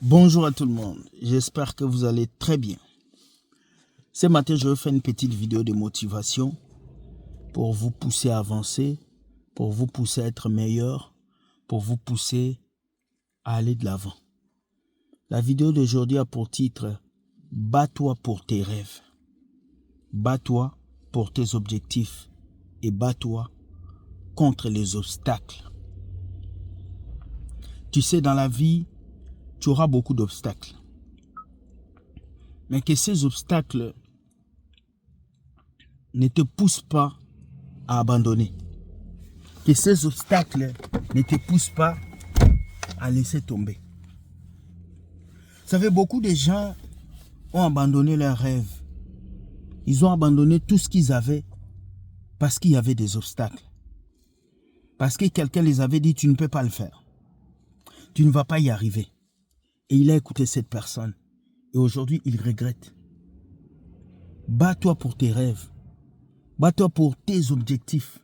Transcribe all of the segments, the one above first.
Bonjour à tout le monde, j'espère que vous allez très bien. Ce matin, je vais faire une petite vidéo de motivation pour vous pousser à avancer, pour vous pousser à être meilleur, pour vous pousser à aller de l'avant. La vidéo d'aujourd'hui a pour titre « Bats-toi pour tes rêves ». Bats-toi pour tes objectifs et bats-toi contre les obstacles. Tu sais, dans la vie, tu auras beaucoup d'obstacles. Mais que ces obstacles ne te poussent pas à abandonner. Que ces obstacles ne te poussent pas à laisser tomber. Vous savez, beaucoup de gens ont abandonné leurs rêves. Ils ont abandonné tout ce qu'ils avaient parce qu'il y avait des obstacles. Parce que quelqu'un les avait dit, tu ne peux pas le faire. Tu ne vas pas y arriver. Et il a écouté cette personne. Et aujourd'hui, il regrette. Bats-toi pour tes rêves. Bats-toi pour tes objectifs.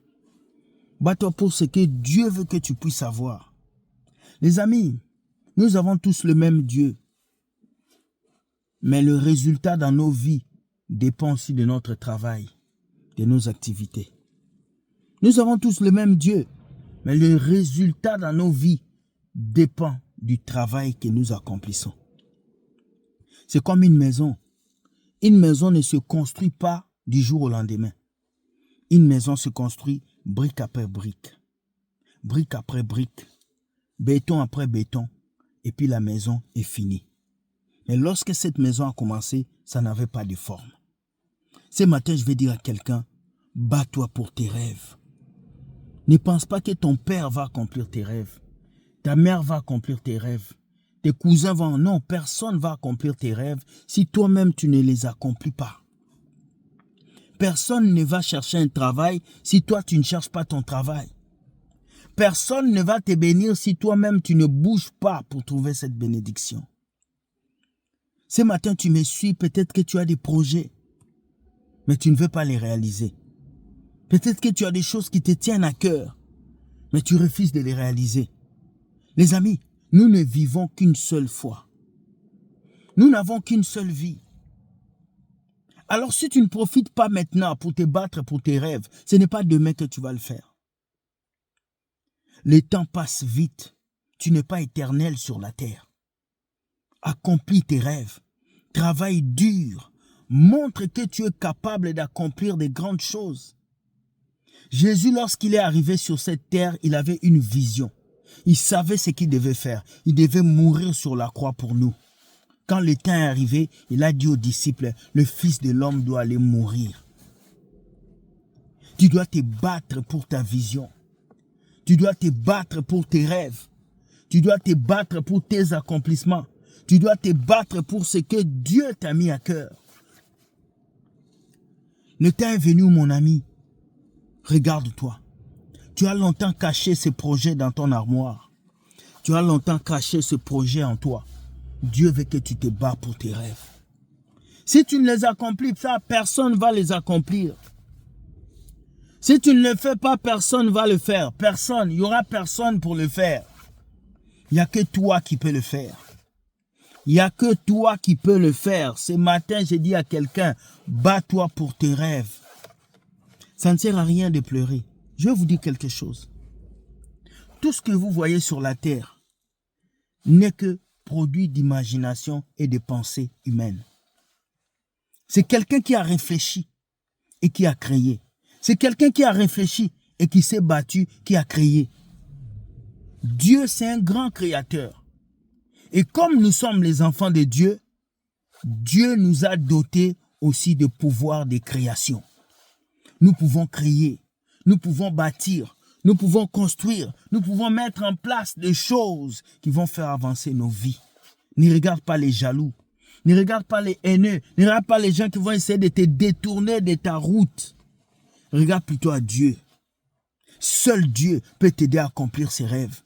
Bats-toi pour ce que Dieu veut que tu puisses avoir. Les amis, nous avons tous le même Dieu. Mais le résultat dans nos vies dépend aussi de notre travail, de nos activités. Nous avons tous le même Dieu. Mais le résultat dans nos vies dépend du travail que nous accomplissons. C'est comme une maison. Une maison ne se construit pas du jour au lendemain. Une maison se construit brique après brique. Brique après brique. Béton après béton. Et puis la maison est finie. Mais lorsque cette maison a commencé, ça n'avait pas de forme. Ce matin, je vais dire à quelqu'un, bats-toi pour tes rêves. Ne pense pas que ton père va accomplir tes rêves. Ta mère va accomplir tes rêves. Tes cousins vont... Non, personne ne va accomplir tes rêves si toi-même tu ne les accomplis pas. Personne ne va chercher un travail si toi tu ne cherches pas ton travail. Personne ne va te bénir si toi-même tu ne bouges pas pour trouver cette bénédiction. Ce matin tu me suis, peut-être que tu as des projets, mais tu ne veux pas les réaliser. Peut-être que tu as des choses qui te tiennent à cœur, mais tu refuses de les réaliser. Les amis, nous ne vivons qu'une seule fois. Nous n'avons qu'une seule vie. Alors si tu ne profites pas maintenant pour te battre pour tes rêves, ce n'est pas demain que tu vas le faire. Le temps passe vite. Tu n'es pas éternel sur la terre. Accomplis tes rêves. Travaille dur. Montre que tu es capable d'accomplir de grandes choses. Jésus, lorsqu'il est arrivé sur cette terre, il avait une vision. Il savait ce qu'il devait faire. Il devait mourir sur la croix pour nous. Quand le temps est arrivé, il a dit aux disciples, le Fils de l'homme doit aller mourir. Tu dois te battre pour ta vision. Tu dois te battre pour tes rêves. Tu dois te battre pour tes accomplissements. Tu dois te battre pour ce que Dieu t'a mis à cœur. Le temps est venu, mon ami. Regarde-toi. Tu as longtemps caché ce projet dans ton armoire. Tu as longtemps caché ce projet en toi. Dieu veut que tu te bats pour tes rêves. Si tu ne les accomplis pas, personne ne va les accomplir. Si tu ne le fais pas, personne ne va le faire. Personne. Il n'y aura personne pour le faire. Il n'y a que toi qui peux le faire. Il n'y a que toi qui peux le faire. Ce matin, j'ai dit à quelqu'un, bats-toi pour tes rêves. Ça ne sert à rien de pleurer. Je vais vous dire quelque chose. Tout ce que vous voyez sur la terre n'est que produit d'imagination et de pensée humaine. C'est quelqu'un qui a réfléchi et qui a créé. C'est quelqu'un qui a réfléchi et qui s'est battu, qui a créé. Dieu, c'est un grand créateur. Et comme nous sommes les enfants de Dieu, Dieu nous a dotés aussi de pouvoir de création. Nous pouvons créer, nous pouvons bâtir, nous pouvons construire, nous pouvons mettre en place des choses qui vont faire avancer nos vies. Ne regarde pas les jaloux, ne regarde pas les haineux, ne regarde pas les gens qui vont essayer de te détourner de ta route. Regarde plutôt à Dieu. Seul Dieu peut t'aider à accomplir ses rêves.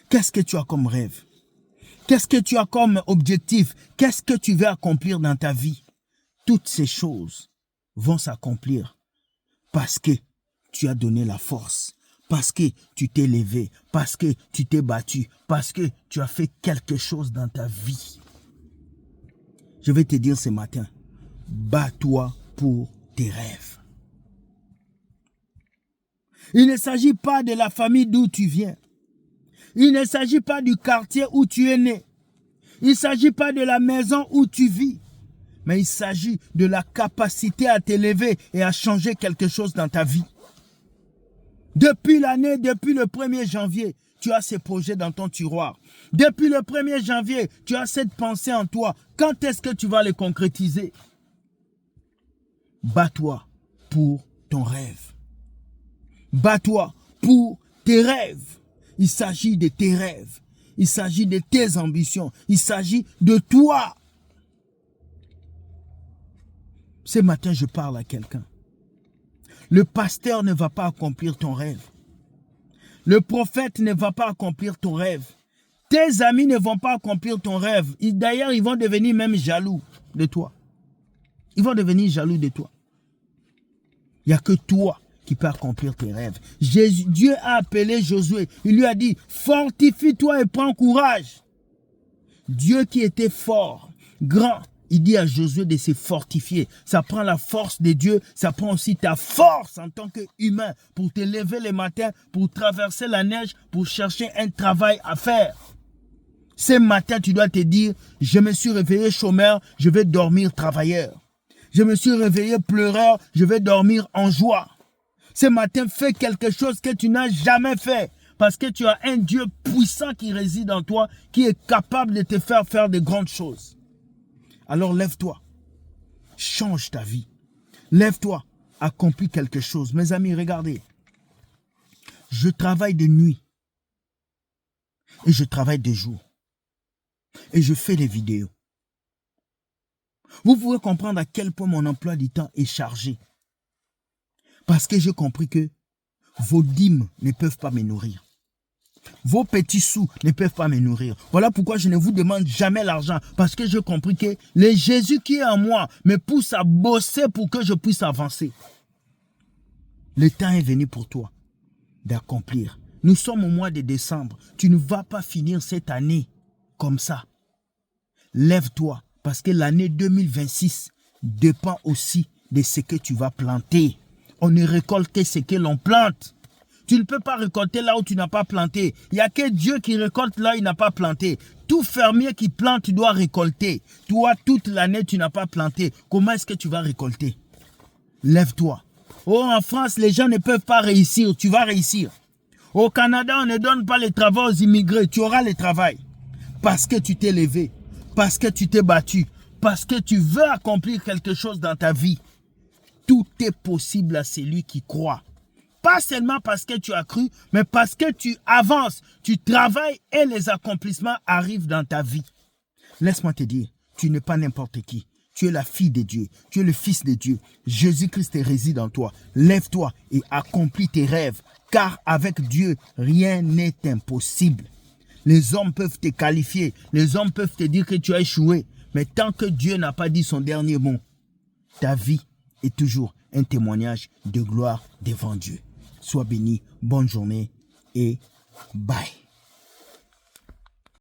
Qu'est-ce que tu as comme rêve? Qu'est-ce que tu as comme objectif? Qu'est-ce que tu veux accomplir dans ta vie? Toutes ces choses vont s'accomplir parce que tu as donné la force, parce que tu t'es levé, parce que tu t'es battu, parce que tu as fait quelque chose dans ta vie. Je vais te dire ce matin, bats-toi pour tes rêves. Il ne s'agit pas de la famille d'où tu viens. Il ne s'agit pas du quartier où tu es né. Il ne s'agit pas de la maison où tu vis. Mais il s'agit de la capacité à t'élever et à changer quelque chose dans ta vie. Depuis l'année, depuis le 1er janvier, tu as ces projets dans ton tiroir. Depuis le 1er janvier, tu as cette pensée en toi. Quand est-ce que tu vas les concrétiser? Bats-toi pour ton rêve. Bats-toi pour tes rêves. Il s'agit de tes rêves. Il s'agit de tes ambitions. Il s'agit de toi. Ce matin, je parle à quelqu'un. Le pasteur ne va pas accomplir ton rêve. Le prophète ne va pas accomplir ton rêve. Tes amis ne vont pas accomplir ton rêve. D'ailleurs, ils vont devenir même jaloux de toi. Ils vont devenir jaloux de toi. Il n'y a que toi qui peut accomplir tes rêves. Dieu a appelé Josué. Il lui a dit, fortifie-toi et prends courage. Dieu qui était fort, grand, il dit à Josué de se fortifier. Ça prend la force de Dieu, ça prend aussi ta force en tant qu'humain pour te lever le matin, pour traverser la neige, pour chercher un travail à faire. Ce matin, tu dois te dire, je me suis réveillé chômeur, je vais dormir travailleur. Je me suis réveillé pleureur, je vais dormir en joie. Ce matin, fais quelque chose que tu n'as jamais fait. Parce que tu as un Dieu puissant qui réside en toi, qui est capable de te faire faire de grandes choses. Alors lève-toi, change ta vie. Lève-toi, accomplis quelque chose. Mes amis, regardez. Je travaille de nuit. Et je travaille de jour. Et je fais des vidéos. Vous pouvez comprendre à quel point mon emploi du temps est chargé. Parce que j'ai compris que vos dîmes ne peuvent pas me nourrir. Vos petits sous ne peuvent pas me nourrir. Voilà pourquoi je ne vous demande jamais l'argent. Parce que j'ai compris que le Jésus qui est en moi me pousse à bosser pour que je puisse avancer. Le temps est venu pour toi d'accomplir. Nous sommes au mois de décembre. Tu ne vas pas finir cette année comme ça. Lève-toi parce que l'année 2026 dépend aussi de ce que tu vas planter. On ne récolte que ce que l'on plante. Tu ne peux pas récolter là où tu n'as pas planté. Il n'y a que Dieu qui récolte là où il n'a pas planté. Tout fermier qui plante, tu dois récolter. Toi, toute l'année, tu n'as pas planté. Comment est-ce que tu vas récolter? Lève-toi. Oh, en France, les gens ne peuvent pas réussir. Tu vas réussir. Au Canada, on ne donne pas les travaux aux immigrés. Tu auras le travail. Parce que tu t'es levé. Parce que tu t'es battu. Parce que tu veux accomplir quelque chose dans ta vie. Tout est possible à celui qui croit. Pas seulement parce que tu as cru, mais parce que tu avances, tu travailles et les accomplissements arrivent dans ta vie. Laisse-moi te dire, tu n'es pas n'importe qui. Tu es la fille de Dieu, tu es le fils de Dieu. Jésus-Christ réside en toi. Lève-toi et accomplis tes rêves, car avec Dieu, rien n'est impossible. Les hommes peuvent te qualifier, les hommes peuvent te dire que tu as échoué, mais tant que Dieu n'a pas dit son dernier mot, ta vie est toujours un témoignage de gloire devant Dieu. Sois béni, bonne journée et bye.